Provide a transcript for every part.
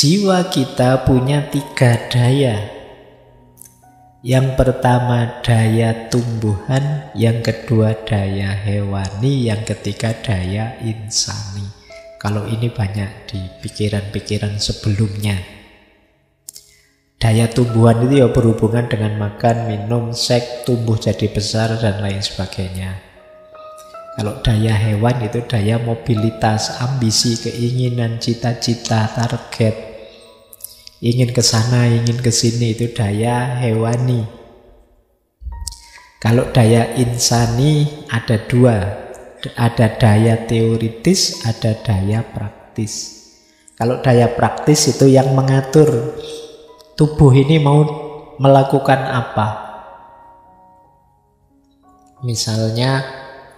Jiwa kita punya 3 daya. Yang pertama daya tumbuhan, yang kedua daya hewani, yang ketiga daya insani. Kalau ini banyak di pikiran-pikiran sebelumnya. Daya tumbuhan itu ya berhubungan dengan makan, minum, seks, tumbuh jadi besar, dan lain sebagainya. Kalau daya hewan itu daya mobilitas, ambisi, keinginan, cita-cita, target. Ingin ke sana, ingin ke sini, itu daya hewani. Kalau daya insani ada 2. Ada daya teoritis, ada daya praktis. Kalau daya praktis itu yang mengatur tubuh ini mau melakukan apa. Misalnya,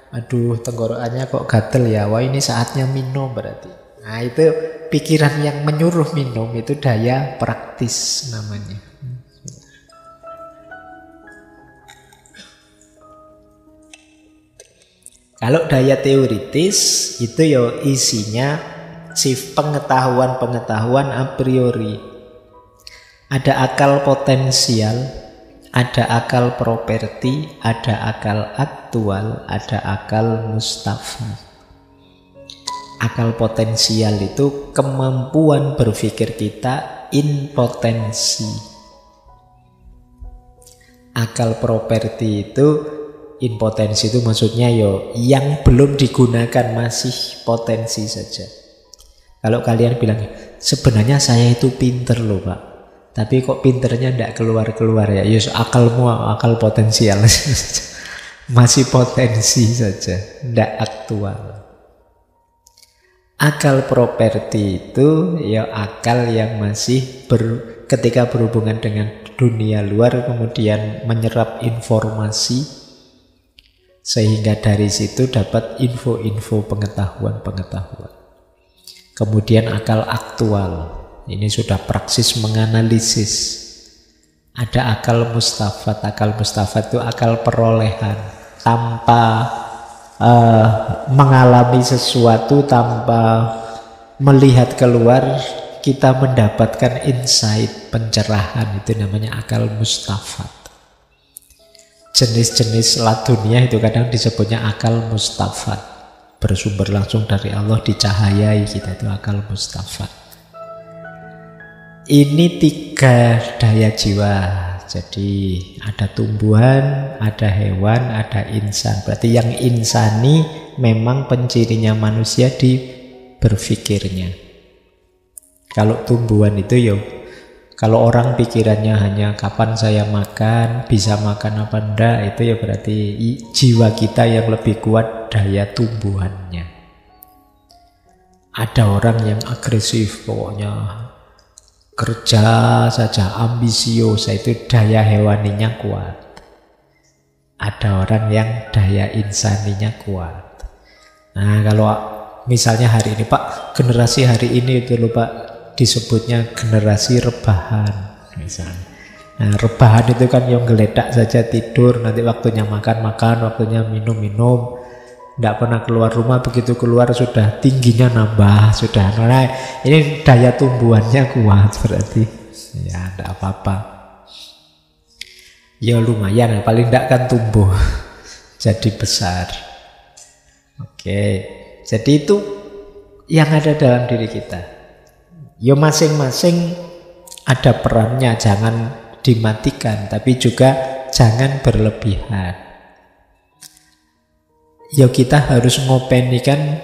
aduh tenggorokannya kok gatel ya, wah ini saatnya minum berarti. Nah itu pikiran yang menyuruh minum, itu daya praktis namanya. Kalau daya teoritis itu ya isinya pengetahuan a priori. Ada akal potensial, ada akal properti, ada akal aktual, ada akal mustafad. Akal potensial itu kemampuan berpikir kita in potensi. Akal properti itu, in potensi itu maksudnya yang belum digunakan, masih potensi saja. Kalau kalian bilang, sebenarnya saya itu pinter loh Pak, tapi kok pinternya tidak keluar-keluar ya, akalmu akal potensial. Masih potensi saja, tidak aktual. Akal properti itu ya akal yang masih ketika berhubungan dengan dunia luar, kemudian menyerap informasi, sehingga dari situ dapat info-info, pengetahuan-pengetahuan. Kemudian akal aktual, ini sudah praksis menganalisis. Ada akal mustafad. Akal mustafad itu akal perolehan, tanpa mengalami sesuatu, tanpa melihat keluar, kita mendapatkan insight, pencerahan. Itu namanya akal mustafad. Jenis-jenis ladunia itu kadang disebutnya akal mustafad, bersumber langsung dari Allah, dicahayai kita, itu akal mustafad. Ini 3 daya jiwa. Jadi ada tumbuhan, ada hewan, ada insan. Berarti yang insani memang pencirinya manusia di berpikirnya. Kalau tumbuhan itu kalau orang pikirannya hanya kapan saya makan, bisa makan apa enggak, itu berarti jiwa kita yang lebih kuat daya tumbuhannya. Ada orang yang agresif, pokoknya kerja saja, ambisius, itu daya hewaninya kuat. Ada orang yang daya insaninya kuat. Nah kalau misalnya hari ini Pak, generasi hari ini itu loh Pak, disebutnya generasi rebahan misalnya. Nah rebahan itu kan yang geledak saja, tidur, nanti waktunya makan, waktunya minum, tidak pernah keluar rumah, begitu keluar sudah tingginya nambah, sudah. Nah, ini daya tumbuhannya kuat berarti. Ya, tidak apa-apa. Ya lumayan, paling tidak kan tumbuh jadi besar. Oke, jadi itu yang ada dalam diri kita. Ya masing-masing ada perannya, jangan dimatikan, tapi juga jangan berlebihan. Ya kita harus ngopenikan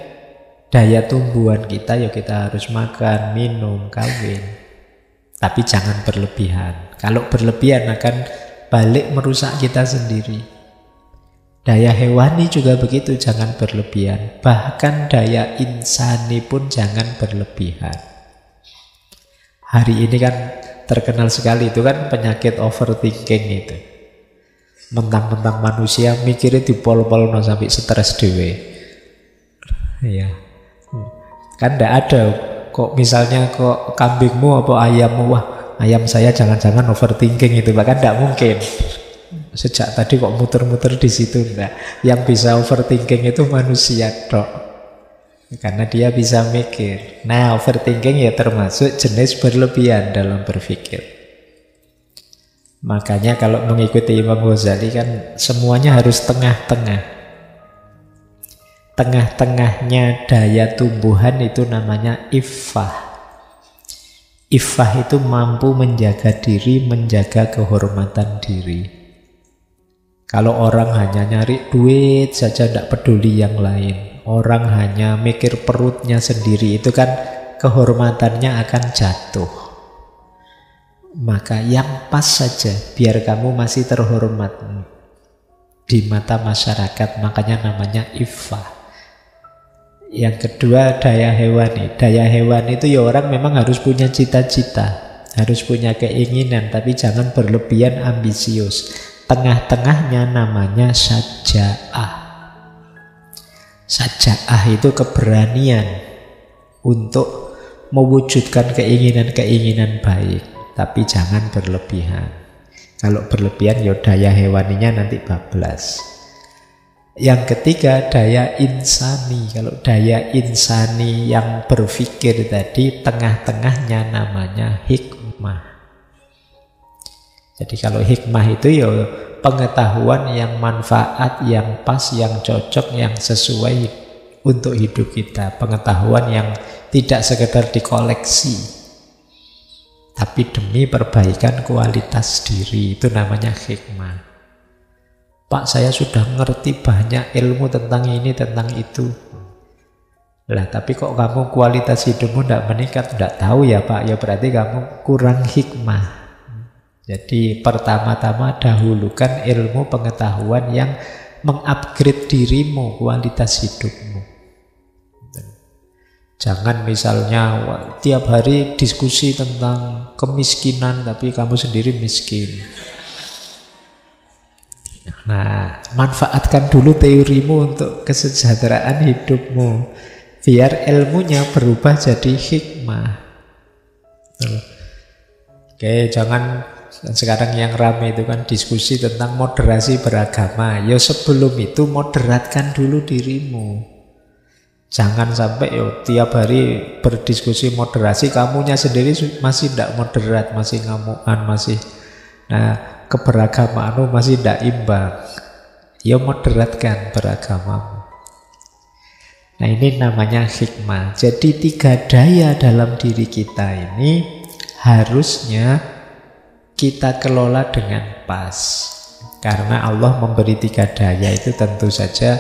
daya tumbuhan kita, ya kita harus makan, minum, kawin. Tapi jangan berlebihan. Kalau berlebihan akan balik merusak kita sendiri. Daya hewani juga begitu, jangan berlebihan. Bahkan daya insani pun jangan berlebihan. Hari ini kan terkenal sekali itu kan penyakit overthinking itu. Mentang-mentang manusia mikirnya dipol-pol sampai stres dewe. Iya. Kan tidak ada kok misalnya kok kambingmu apa ayammu, wah ayam saya jangan-jangan overthinking itu, bahkan tidak mungkin. Sejak tadi kok muter-muter di situ enggak. Yang bisa overthinking itu manusia tok. Karena dia bisa mikir. Nah, overthinking ya termasuk jenis berlebihan dalam berpikir. Makanya kalau mengikuti Imam Ghazali kan semuanya harus tengah-tengah. Tengah-tengahnya daya tumbuhan itu namanya iffah. Iffah itu mampu menjaga diri, menjaga kehormatan diri. Kalau orang hanya nyari duit saja, tidak peduli yang lain. Orang hanya mikir perutnya sendiri, itu kan kehormatannya akan jatuh. Maka yang pas saja, biar kamu masih terhormat di mata masyarakat. Makanya namanya iffah. Yang kedua daya hewani. Daya hewani itu ya orang memang harus punya cita-cita, harus punya keinginan, tapi jangan berlebihan ambisius. Tengah-tengahnya namanya saja'ah. Saja'ah itu keberanian untuk mewujudkan keinginan-keinginan baik, tapi jangan berlebihan. Kalau berlebihan ya daya hewaninya nanti bablas. Yang ketiga daya insani. Kalau daya insani yang berpikir tadi, tengah-tengahnya namanya hikmah. Jadi kalau hikmah itu ya pengetahuan yang manfaat, yang pas, yang cocok, yang sesuai untuk hidup kita. Pengetahuan yang tidak sekedar dikoleksi, tapi demi perbaikan kualitas diri. Itu namanya hikmah. Pak, saya sudah ngerti banyak ilmu tentang ini, tentang itu. Lah, tapi kok kamu kualitas hidupmu tidak meningkat? Tidak tahu ya Pak, ya berarti kamu kurang hikmah. Jadi pertama-tama dahulukan ilmu pengetahuan yang mengupgrade dirimu, kualitas hidupmu. Jangan misalnya tiap hari diskusi tentang kemiskinan tapi kamu sendiri miskin. Nah, manfaatkan dulu teorimu untuk kesejahteraan hidupmu, biar ilmunya berubah jadi hikmah. Oke, jangan sekarang yang ramai itu kan diskusi tentang moderasi beragama. Ya sebelum itu moderatkan dulu dirimu. Jangan sampai tiap hari berdiskusi moderasi, kamunya sendiri masih tidak moderat, masih ngamukan, masih keberagamaanmu masih tidak imbang. Ya moderatkan beragamamu. Nah, ini namanya hikmah. Jadi 3 daya dalam diri kita ini harusnya kita kelola dengan pas. Karena Allah memberi 3 daya itu tentu saja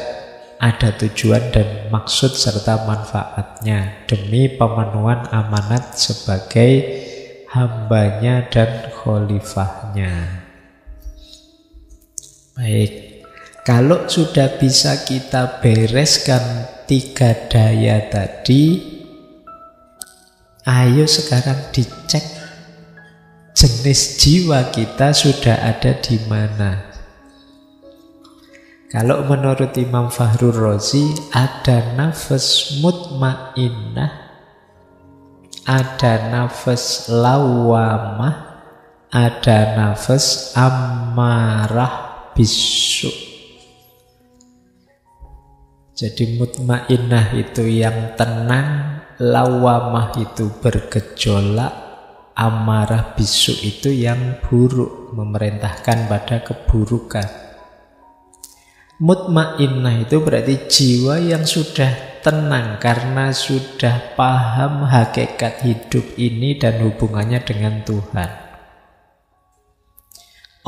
ada tujuan dan maksud serta manfaatnya demi pemenuhan amanat sebagai hambanya dan khalifahnya. Baik, kalau sudah bisa kita bereskan 3 daya tadi, ayo sekarang dicek jenis jiwa kita sudah ada di mana. Kalau menurut Imam Fakhrur Razi, ada nafas mutmainnah, ada nafas lawamah, ada nafas ammarah bisu. Jadi mutmainnah itu yang tenang, lawamah itu bergejolak, amarah bisu itu yang buruk, memerintahkan pada keburukan. Mutmainnah itu berarti jiwa yang sudah tenang karena sudah paham hakikat hidup ini dan hubungannya dengan Tuhan.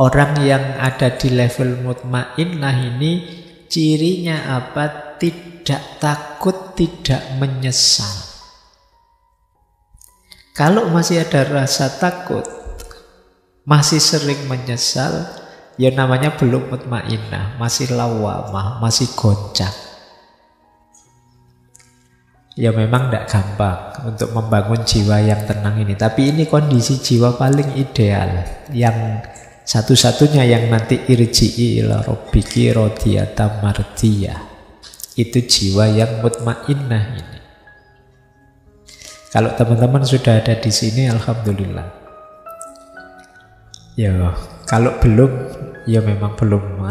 Orang yang ada di level mutmainnah ini cirinya apa? Tidak takut, tidak menyesal. Kalau masih ada rasa takut, masih sering menyesal, ya namanya belum mutmainnah, masih lawamah, masih goncang. Ya memang tidak gampang untuk membangun jiwa yang tenang ini. Tapi ini kondisi jiwa paling ideal, yang satu-satunya yang nanti irji'i ila rabbiki radiyatan mardiyah. Itu jiwa yang mutmainnah ini. Kalau teman-teman sudah ada di sini, alhamdulillah. Ya, kalau belum, ya memang belum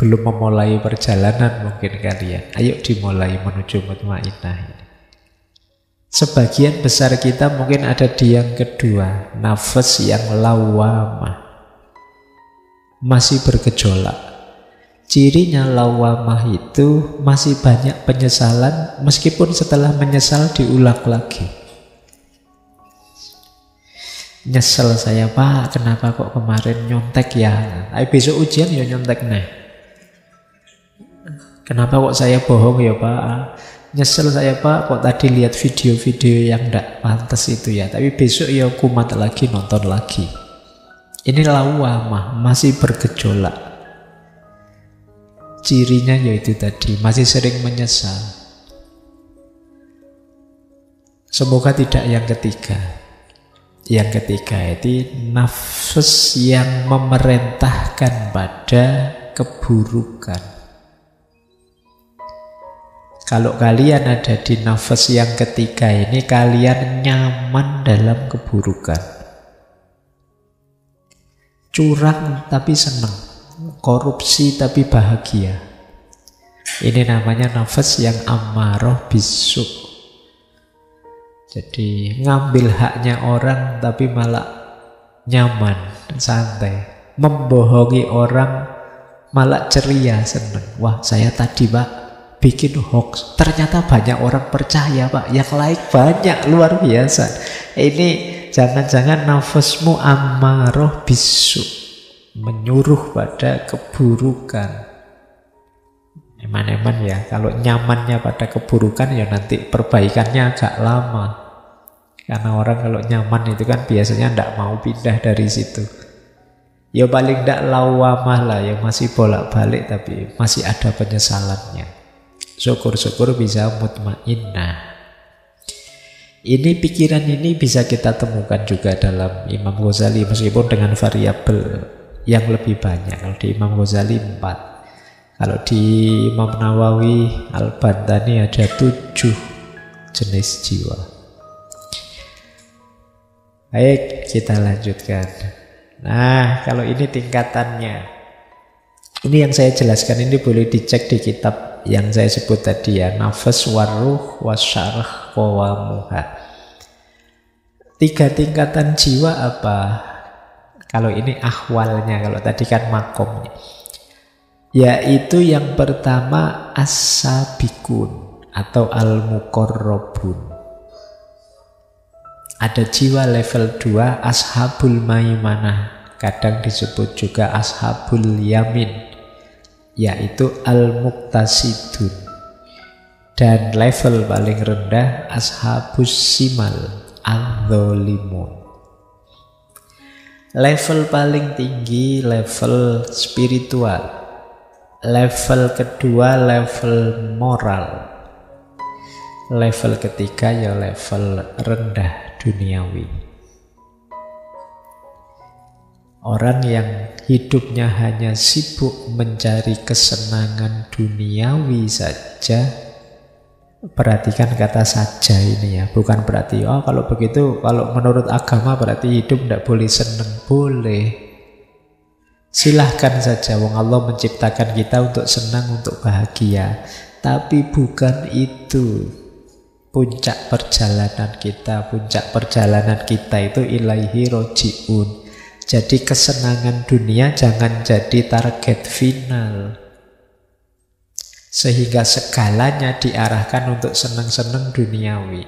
belum memulai perjalanan mungkin kalian. Ayo dimulai menuju mutmainnah ini. Sebagian besar kita mungkin ada di yang kedua, nafas yang lawamah. Masih bergejolak. Cirinya lawamah itu masih banyak penyesalan, meskipun setelah menyesal diulang lagi. Nyesel saya, Pak, kenapa kok kemarin nyontek ya? Ayo besok ujian ya nyontek nih. Kenapa kok saya bohong ya Pak? Nyesel saya Pak, kok tadi lihat video-video yang tidak pantas itu ya. Tapi besok ya kumat lagi, nonton lagi. Ini lawamah, masih bergejolak. Cirinya yaitu tadi, masih sering menyesal. Semoga tidak yang ketiga. Yang ketiga itu nafas yang memerintahkan pada keburukan. Kalau kalian ada di nafas yang ketiga ini, kalian nyaman dalam keburukan. Curang tapi senang, korupsi tapi bahagia. Ini namanya nafas yang ammaroh bisu. Jadi ngambil haknya orang tapi malah nyaman, santai. Membohongi orang malah ceria, senang. Wah, saya tadi Pak bikin hoax, ternyata banyak orang percaya Pak, yang like banyak, luar biasa. Ini jangan-jangan nafasmu ammaroh bisu, menyuruh pada keburukan. Eman-eman ya, kalau nyamannya pada keburukan ya nanti perbaikannya agak lama. Karena orang kalau nyaman itu kan biasanya tidak mau pindah dari situ. Ya paling tidak lawamah lah, ya masih bolak-balik tapi masih ada penyesalannya. Syukur-syukur bisa mutmainnah. Ini pikiran ini bisa kita temukan juga dalam Imam Ghazali, meskipun dengan variabel yang lebih banyak. Kalau di Imam Ghazali 4, kalau di Imam Nawawi Al-Bantani ada 7 jenis jiwa. Baik, kita lanjutkan. Nah, kalau ini tingkatannya, ini yang saya jelaskan, ini boleh dicek di kitab yang saya sebut tadi ya, nafas waruh wasyarah qawamuha. 3 tingkatan jiwa apa? Kalau ini ahwalnya, kalau tadi kan makomnya. Yaitu yang pertama as-sabikun atau al-muqarrabun. Ada jiwa level 2 ashabul maimanah, kadang disebut juga ashabul yamin, yaitu al-muqtasidun. Dan level paling rendah ashabus simal al-dholimun. Level paling tinggi level spiritual. Level kedua level moral. Level ketiga ya level rendah duniawi. Orang yang hidupnya hanya sibuk mencari kesenangan duniawi saja, perhatikan kata saja ini ya, bukan berarti oh kalau begitu, kalau menurut agama berarti hidup tidak boleh senang. Boleh, silahkan saja, wong Allah menciptakan kita untuk senang, untuk bahagia. Tapi bukan itu puncak perjalanan kita. Puncak perjalanan kita itu ilaihi roji'un. Jadi kesenangan dunia jangan jadi target final, sehingga segalanya diarahkan untuk senang-senang duniawi.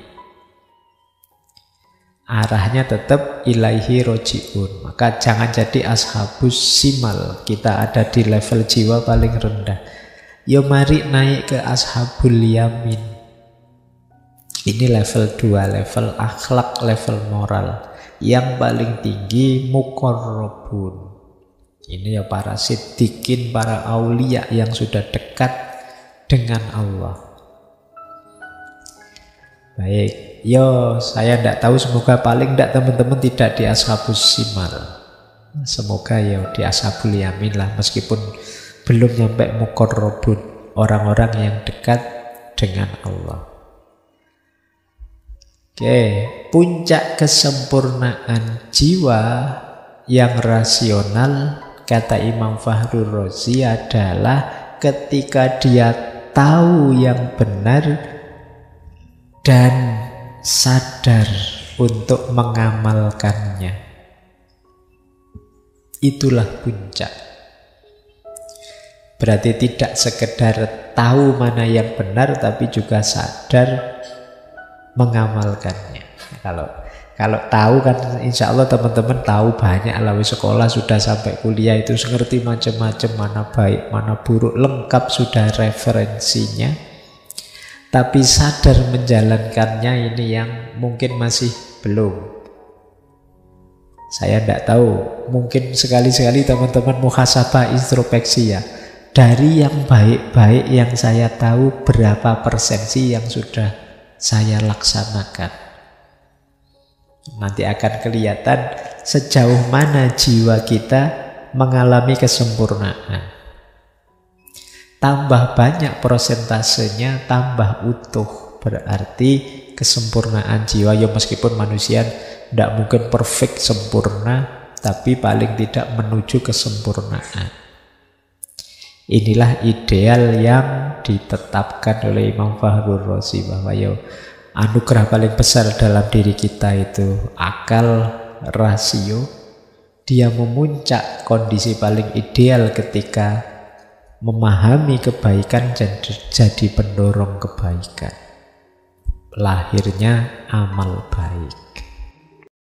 Arahnya tetap ilaihi roji'un. Maka jangan jadi ashabus simal, kita ada di level jiwa paling rendah. Yo mari naik ke ashabul yamin. Ini level 2, level akhlak, level moral. Yang paling tinggi muqarrabun. Ini ya para siddiqin, para aulia yang sudah dekat dengan Allah. Baik, yo saya tidak tahu, semoga paling tidak teman-teman tidak di ashabus simal. Semoga ya di ashabul yamin lah, meskipun belum nyampe muqarrabun, orang-orang yang dekat dengan Allah. Oke, puncak kesempurnaan jiwa yang rasional kata Imam Fakhrur Razi, adalah ketika dia tahu yang benar dan sadar untuk mengamalkannya. Itulah puncak. Berarti tidak sekedar tahu mana yang benar, tapi juga sadar mengamalkannya. Kalau tahu kan insya Allah teman-teman tahu banyak lah, sekolah sudah sampai kuliah itu ngerti macam-macam, mana baik mana buruk, lengkap sudah referensinya. Tapi sadar menjalankannya ini yang mungkin masih belum. Saya tidak tahu, mungkin sekali-sekali teman-teman muhasabah introspeksi ya. Dari yang baik-baik yang saya tahu, berapa persen sih yang sudah saya laksanakan? Nanti akan kelihatan sejauh mana jiwa kita mengalami kesempurnaan. Tambah banyak prosentasenya, tambah utuh. Berarti kesempurnaan jiwa, ya meskipun manusia tidak mungkin perfect sempurna, tapi paling tidak menuju kesempurnaan. Inilah ideal yang ditetapkan oleh Imam Fakhrur Razi, bahwa anugerah paling besar dalam diri kita itu akal, rasio. Dia memuncak kondisi paling ideal ketika memahami kebaikan jadi pendorong kebaikan. Lahirnya amal baik.